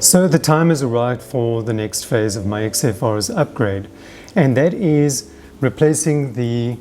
So the time has arrived for the next phase of my XFR's upgrade, and that is replacing the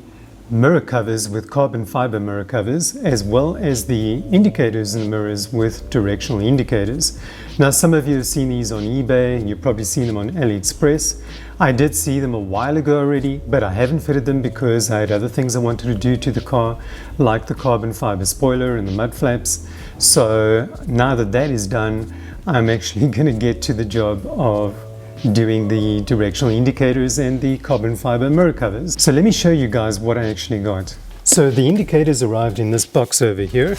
mirror covers with carbon fiber mirror covers, as well as the indicators in the mirrors with directional indicators. Now, some of you have seen these on eBay, you've probably seen them on AliExpress. I did see them a while ago already, but I haven't fitted them because I had other things I wanted to do to the car, like the carbon fiber spoiler and the mud flaps. So now that that is done, I'm actually going to get to the job of doing the directional indicators and the carbon fiber mirror covers. So let me show you guys what I actually got. So the indicators arrived in this box over here,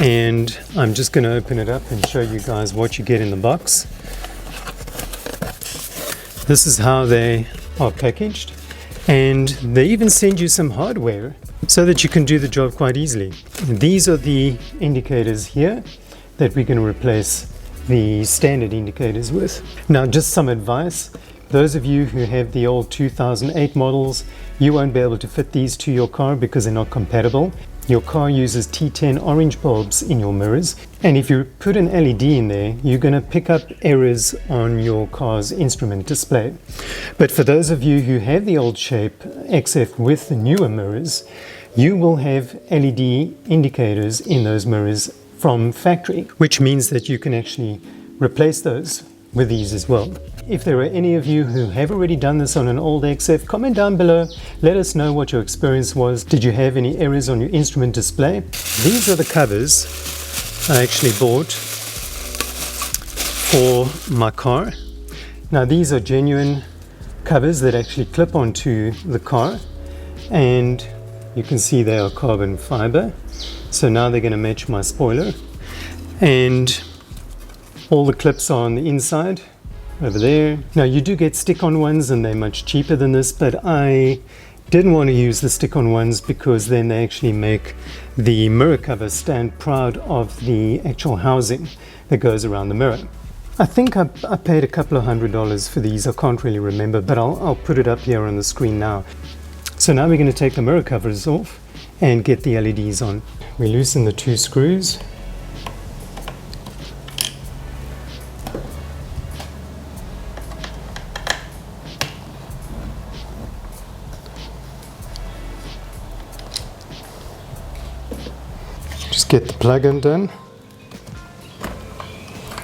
and I'm just going to open it up and show you guys what you get in the box. This is how they are packaged, and they even send you some hardware so that you can do the job quite easily. These are the indicators here that we're going to replace the standard indicators with. Now, just some advice. Those of you who have the old 2008 models, you won't be able to fit these to your car because they're not compatible. Your car uses T10 orange bulbs in your mirrors, and if you put an LED in there, you're going to pick up errors on your car's instrument display. But for those of you who have the old shape XF with the newer mirrors, you will have LED indicators in those mirrors from factory, which means that you can actually replace those with these as well. If there are any of you who have already done this on an old XF, comment down below. Let us know what your experience was. Did you have any errors on your instrument display? These are the covers I actually bought for my car. Now, these are genuine covers that actually clip onto the car, and you can see they are carbon fiber. So now they're going to match my spoiler, and all the clips are on the inside over there. Now, you do get stick-on ones, and they're much cheaper than this, but I didn't want to use the stick-on ones because then they actually make the mirror cover stand proud of the actual housing that goes around the mirror. I think I paid a couple of $100 for these. I can't really remember, but I'll put it up here on the screen now. So now we're going to take the mirror covers off and get the LEDs on. We loosen the two screws. Just get the plug undone,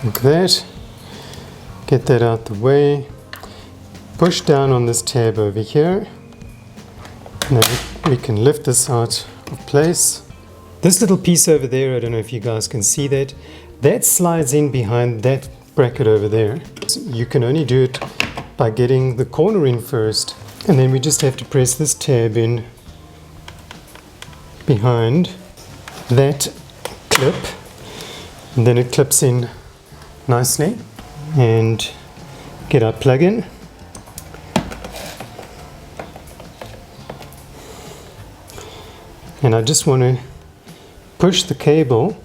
like that. Get that out the way. Push down on this tab over here, and then we can lift this out of place. This little piece over there, I don't know if you guys can see that, that slides in behind that bracket over there. So you can only do it by getting the corner in first, and then we just have to press this tab in behind that clip, and then it clips in nicely, and get our plug in. And I just want to push the cable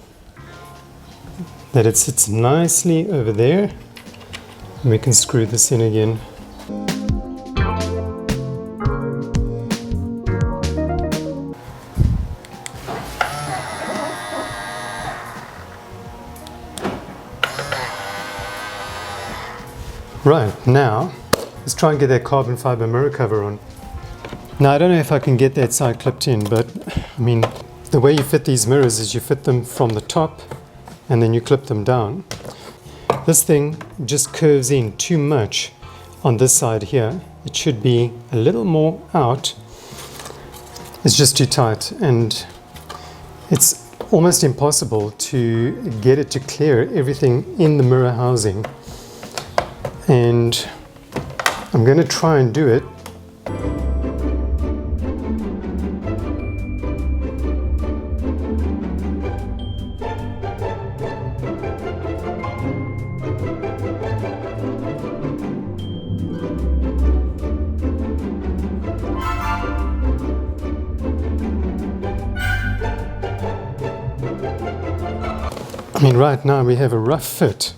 that it sits nicely over there, and we can screw this in again. Right, now let's try and get that carbon fiber mirror cover on. Now, I don't know if I can get that side clipped in, but I mean, the way you fit these mirrors is you fit them from the top and then you clip them down. This thing just curves in too much on this side here. It should be a little more out. It's just too tight, and it's almost impossible to get it to clear everything in the mirror housing. And I'm going to try and do it. I mean, right now we have a rough fit.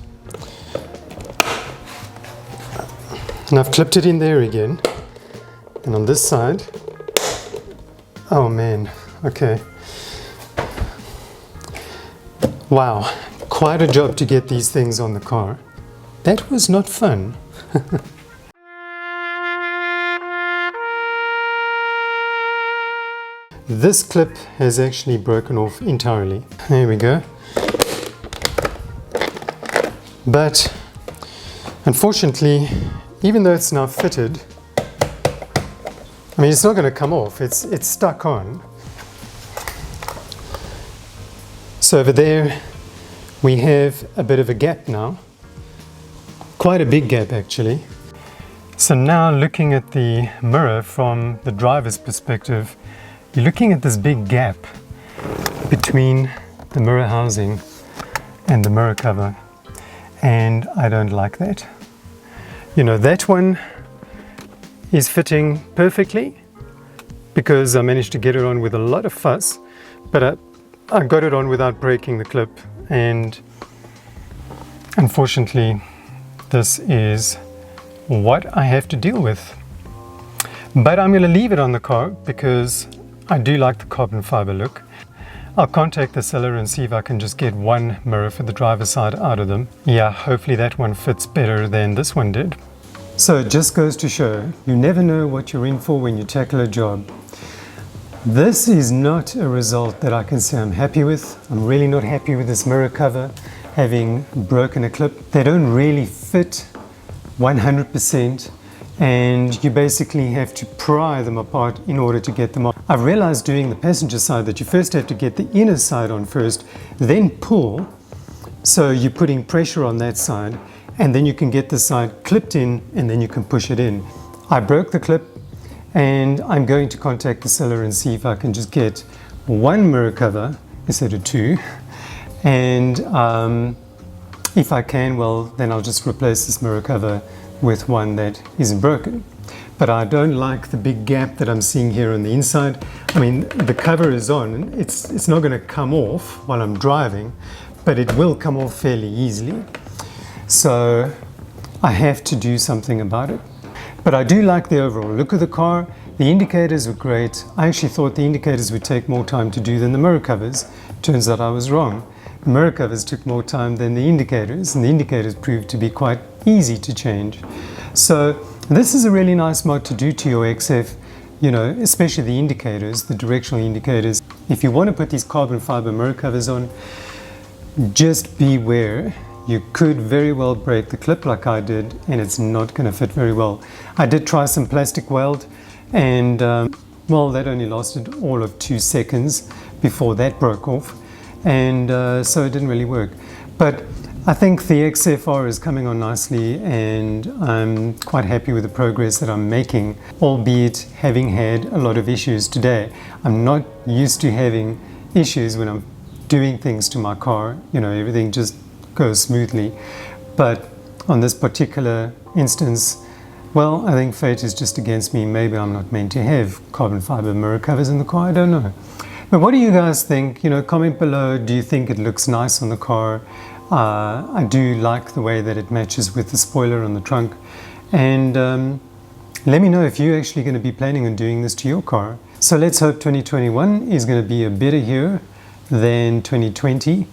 And I've clipped it in there again. And on this side, oh man, okay. Wow, quite a job to get these things on the car. That was not fun. This clip has actually broken off entirely. There we go. But unfortunately, even though it's now fitted, I mean, it's not going to come off. It's stuck on. So over there, we have a bit of a gap now. Quite a big gap, actually. So now looking at the mirror from the driver's perspective, you're looking at this big gap between the mirror housing and the mirror cover, and I don't like that. You know, that one is fitting perfectly because I managed to get it on with a lot of fuss, but I got it on without breaking the clip, and unfortunately this is what I have to deal with. But I'm going to leave it on the car because I do like the carbon fiber look. I'll contact the seller and see if I can just get one mirror for the driver's side out of them. Yeah, hopefully that one fits better than this one did. So it just goes to show, you never know what you're in for when you tackle a job. This is not a result that I can say I'm happy with. I'm really not happy with this mirror cover having broken a clip. They don't really fit 100%. And you basically have to pry them apart in order to get them on. I've realized doing the passenger side that you first have to get the inner side on first, then pull. So you're putting pressure on that side, and then you can get the side clipped in, and then you can push it in. I broke the clip, and I'm going to contact the seller and see if I can just get one mirror cover instead of two. And if I can, well, then I'll just replace this mirror cover with one that isn't broken. But I don't like the big gap that I'm seeing here on the inside. I mean, the cover is on. It's not going to come off while I'm driving, but it will come off fairly easily. So I have to do something about it. But I do like the overall look of the car. The indicators were great. I actually thought the indicators would take more time to do than the mirror covers. Turns out I was wrong. The mirror covers took more time than the indicators, and the indicators proved to be quite easy to change. So this is a really nice mod to do to your XF, you know, especially the indicators, the directional indicators. If you want to put these carbon fiber mirror covers on, just beware. You could very well break the clip like I did, and it's not going to fit very well. I did try some plastic weld, and well, that only lasted all of 2 seconds before that broke off. And so it didn't really work. But I think the XFR is coming on nicely, and I'm quite happy with the progress that I'm making, albeit having had a lot of issues today. I'm not used to having issues when I'm doing things to my car. You know, everything just goes smoothly. But on this particular instance, well, I think fate is just against me. Maybe I'm not meant to have carbon fiber mirror covers in the car. I don't know. But what do you guys think? You know, comment below. Do you think it looks nice on the car? I do like the way that it matches with the spoiler on the trunk. And let me know if you're actually going to be planning on doing this to your car. So let's hope 2021 is going to be a better year than 2020.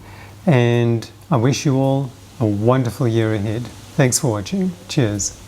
And I wish you all a wonderful year ahead. Thanks for watching. Cheers.